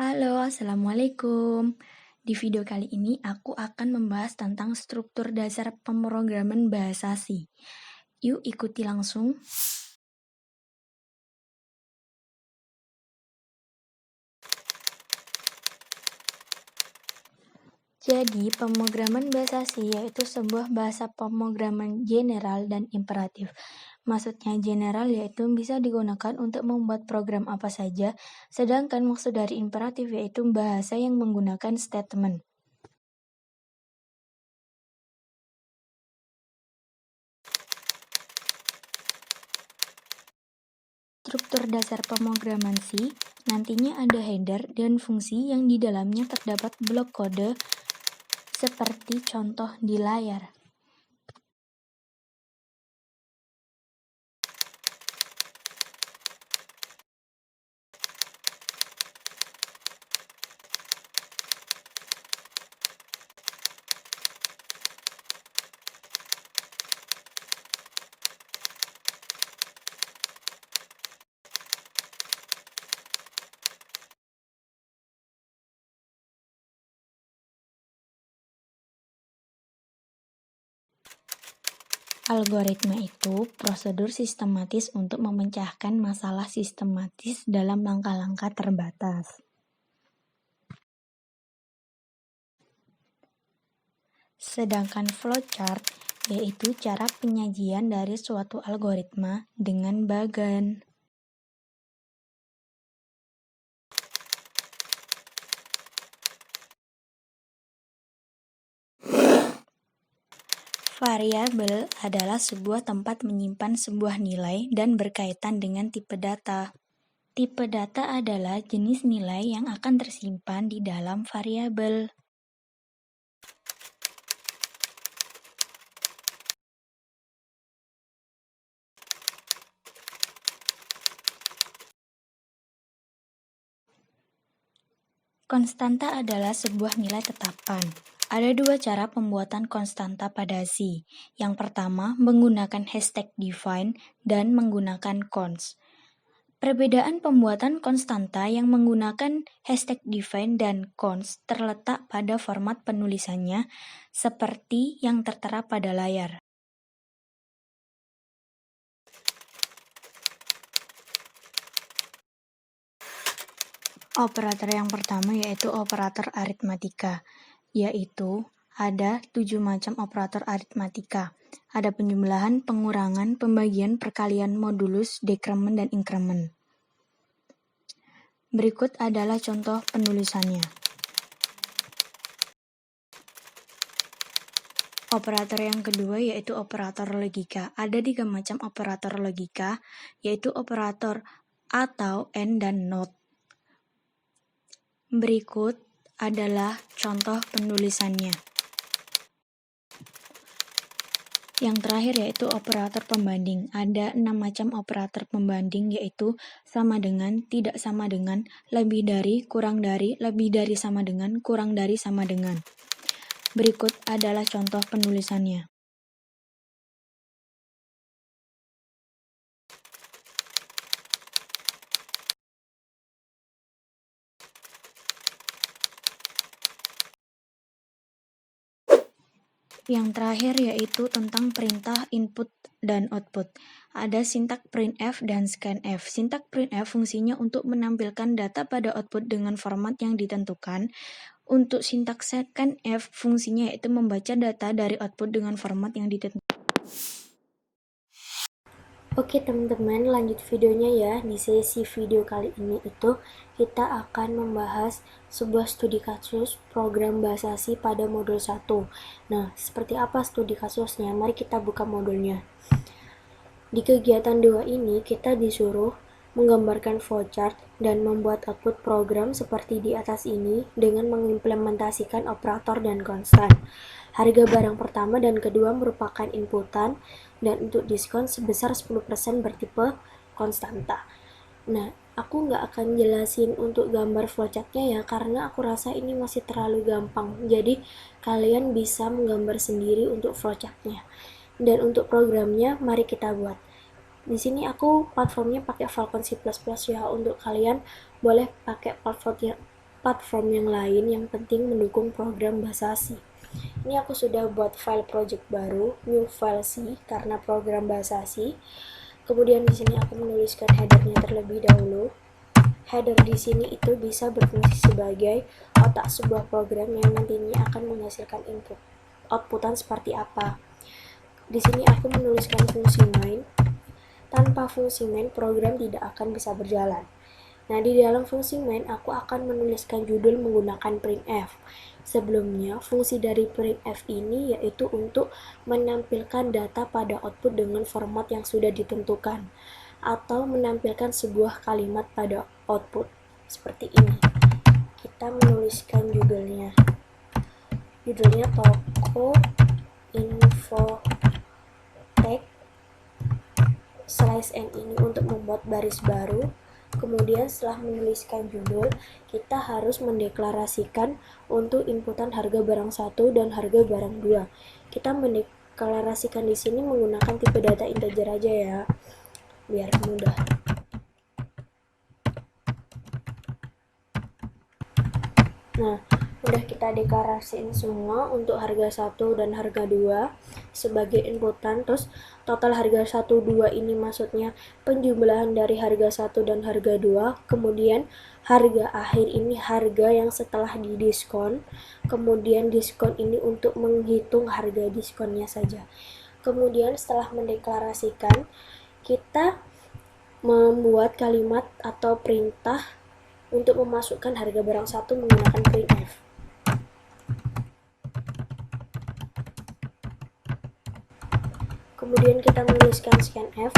Halo, Assalamualaikum. Di video kali ini aku akan membahas tentang struktur dasar pemrograman bahasa C. Yuk ikuti langsung. Jadi, pemrograman bahasa C yaitu sebuah bahasa pemrograman general dan imperatif. Maksudnya general yaitu bisa digunakan untuk membuat program apa saja, sedangkan maksud dari imperatif yaitu bahasa yang menggunakan statement. Struktur dasar pemrograman C, nantinya ada header dan fungsi yang di dalamnya terdapat blok kode seperti contoh di layar. Algoritma itu prosedur sistematis untuk memecahkan masalah sistematis dalam langkah-langkah terbatas. Sedangkan flowchart yaitu cara penyajian dari suatu algoritma dengan bagan. Variabel adalah sebuah tempat menyimpan sebuah nilai dan berkaitan dengan tipe data. Tipe data adalah jenis nilai yang akan tersimpan di dalam variabel. Konstanta adalah sebuah nilai tetapan. Ada dua cara pembuatan konstanta pada C. Yang pertama, menggunakan hashtag define dan menggunakan const. Perbedaan pembuatan konstanta yang menggunakan hashtag define dan const terletak pada format penulisannya, seperti yang tertera pada layar. Operator yang pertama yaitu operator aritmatika, yaitu ada 7 macam operator aritmatika. Ada penjumlahan, pengurangan, pembagian, perkalian, modulus, dekremen, dan inkremen. Berikut adalah contoh penulisannya. Operator yang kedua yaitu operator logika. Ada 3 macam operator logika, yaitu operator atau AND dan NOT. Berikut adalah contoh penulisannya. Yang terakhir yaitu operator pembanding. Ada 6 macam operator pembanding yaitu sama dengan, tidak sama dengan, lebih dari, kurang dari, lebih dari sama dengan, kurang dari sama dengan. Berikut adalah contoh penulisannya. Yang terakhir yaitu tentang perintah input dan output. Ada sintak printf dan scanf. Sintak printf fungsinya untuk menampilkan data pada output dengan format yang ditentukan. Untuk sintak scanf fungsinya yaitu membaca data dari output dengan format yang ditentukan. Oke teman-teman, lanjut videonya ya. Di sesi video kali ini itu kita akan membahas sebuah studi kasus program bahasa C pada modul 1. Nah, seperti apa studi kasusnya? Mari kita buka modulnya. Di kegiatan 2 ini kita disuruh menggambarkan flowchart dan membuat output program seperti di atas ini dengan mengimplementasikan operator dan konstan. Harga barang pertama dan kedua merupakan inputan dan untuk diskon sebesar 10% bertipe konstanta. Nah, aku nggak akan jelasin untuk gambar flowchartnya ya, karena aku rasa ini masih terlalu gampang. Jadi, kalian bisa menggambar sendiri untuk flowchartnya. Dan untuk programnya, mari kita buat. Di sini aku platformnya pakai Falcon C++ ya. Untuk kalian boleh pakai platform yang lain yang penting mendukung program Bahasa ASI. Ini aku sudah buat file project baru, new file C, karena program Bahasa ASI. Kemudian di sini aku menuliskan headernya terlebih dahulu. Header di sini itu bisa berfungsi sebagai otak sebuah program yang nantinya akan menghasilkan outputan seperti apa. Di sini aku menuliskan fungsi main. Tanpa fungsi main, program tidak akan bisa berjalan. Nah, di dalam fungsi main, aku akan menuliskan judul menggunakan printf. Sebelumnya, fungsi dari printf ini yaitu untuk menampilkan data pada output dengan format yang sudah ditentukan, atau menampilkan sebuah kalimat pada output, seperti ini. Kita menuliskan judulnya. Judulnya toko info tag slice n ini untuk membuat baris baru. Kemudian setelah menuliskan judul, kita harus mendeklarasikan untuk inputan harga barang 1 dan harga barang 2. Kita mendeklarasikan di sini menggunakan tipe data integer aja ya, biar mudah. Nah, udah kita deklarasiin semua untuk harga 1 dan harga 2 sebagai inputan. Terus total harga 1, 2 ini maksudnya penjumlahan dari harga 1 dan harga 2. Kemudian harga akhir ini harga yang setelah didiskon. Kemudian diskon ini untuk menghitung harga diskonnya saja. Kemudian setelah mendeklarasikan, kita membuat kalimat atau perintah untuk memasukkan harga barang 1 menggunakan printf. Kemudian kita menuliskan scanf.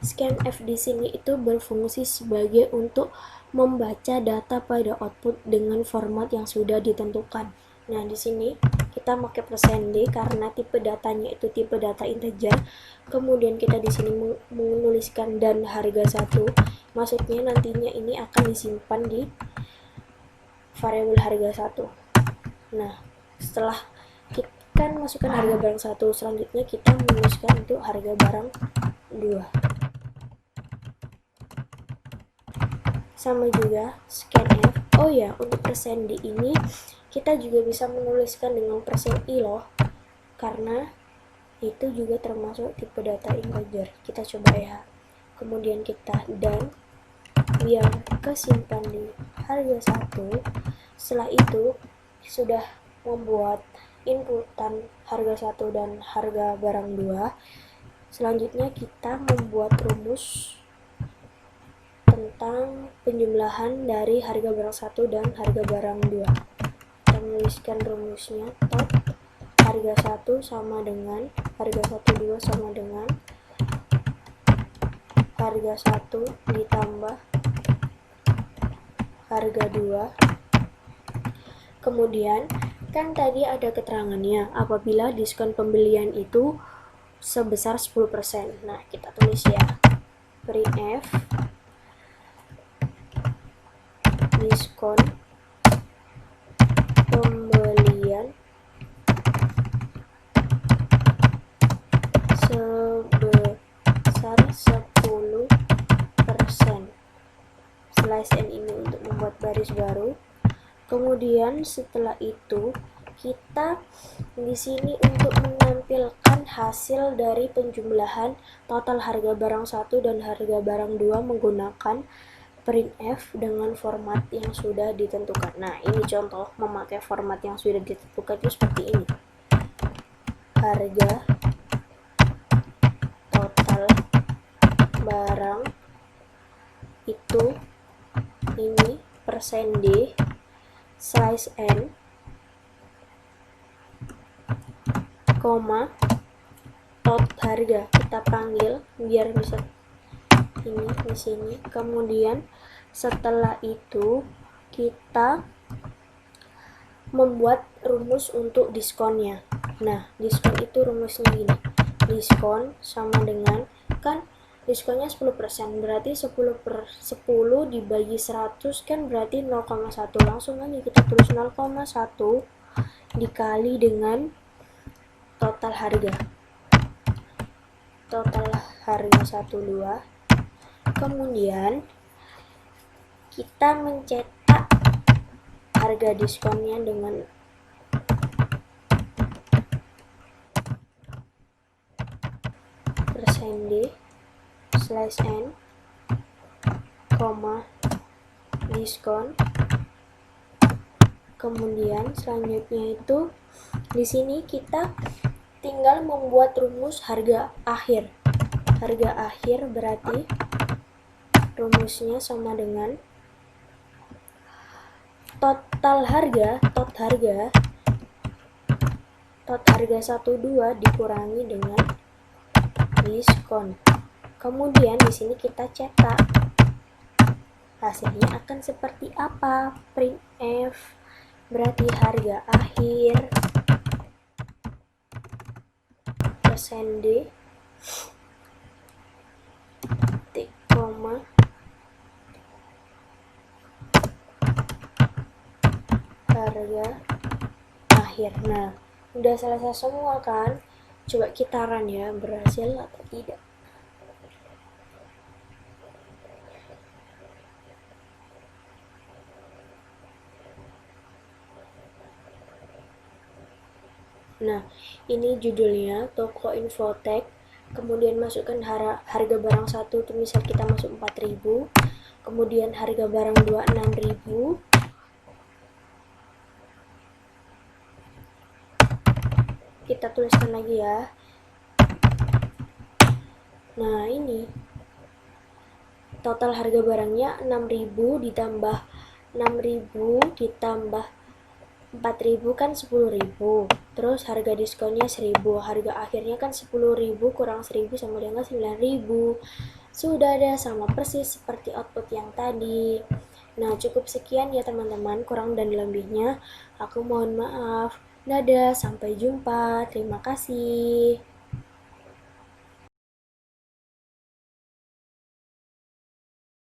Scanf di sini itu berfungsi sebagai untuk membaca data pada output dengan format yang sudah ditentukan. Nah, di sini kita pakai %d karena tipe datanya itu tipe data integer. Kemudian kita di sini menuliskan dan harga 1. Maksudnya nantinya ini akan disimpan di variabel harga 1. Nah, setelah kita kan masukkan harga barang 1, selanjutnya kita menuliskan untuk harga barang 2. Sama juga scanf. Oh ya, untuk %d ini kita juga bisa menuliskan dengan %i loh, karena itu juga termasuk tipe data integer. Kita coba ya. Kemudian kita dan biar kesimpan di harga 1. Setelah itu sudah membuat inputan harga 1 dan harga barang 2. Selanjutnya kita membuat rumus tentang penjumlahan dari harga barang 1 dan harga barang 2. Kita menuliskan rumusnya, top harga 1 sama dengan harga 12 sama dengan harga 1 ditambah harga 2. Kemudian kan tadi ada keterangannya apabila diskon pembelian itu sebesar 10%. Nah, kita tulis ya, printf diskon pembelian sebesar 10%. Slice n ini untuk membuat baris baru. Kemudian setelah itu kita di sini untuk menampilkan hasil dari penjumlahan total harga barang 1 dan harga barang 2 menggunakan printf dengan format yang sudah ditentukan. Nah, ini contoh memakai format yang sudah ditentukan itu seperti ini. Harga total barang itu ini %d slice n, tot harga kita panggil biar bisa ini di sini. Kemudian setelah itu kita membuat rumus untuk diskonnya. Nah, diskon itu rumusnya gini. Diskon sama dengan, kan diskonnya 10%, berarti 10 dibagi 100 kan berarti 0,1. Langsung aja kita tulis 0,1 dikali dengan total harga. Total harga 12. Kemudian kita mencetak harga diskonnya dengan %d/n, koma, diskon. Kemudian selanjutnya itu di sini kita tinggal membuat rumus harga akhir. Harga akhir berarti rumusnya sama dengan total harga 12 dikurangi dengan diskon. Kemudian di sini kita cetak. Hasilnya akan seperti apa? Printf berarti harga akhir %d, titik, koma, harga akhir. Nah, udah selesai semua kan? Coba kita run ya, berhasil atau tidak. Nah, ini judulnya toko infotek. Kemudian masukkan harga barang 1 itu misal kita masuk 4.000. Kemudian harga barang 2 6.000. Kita tuliskan lagi ya. Nah, ini total harga barangnya 6.000 ditambah 6.000 ditambah 4.000 kan 10.000. Terus harga diskonnya 1.000. Harga akhirnya kan 10.000 kurang 1.000 sama dengan 9.000. Sudah ada, sama persis seperti output yang tadi. Nah, cukup sekian ya teman-teman. Kurang dan lebihnya aku mohon maaf. Dadah, sampai jumpa. Terima kasih.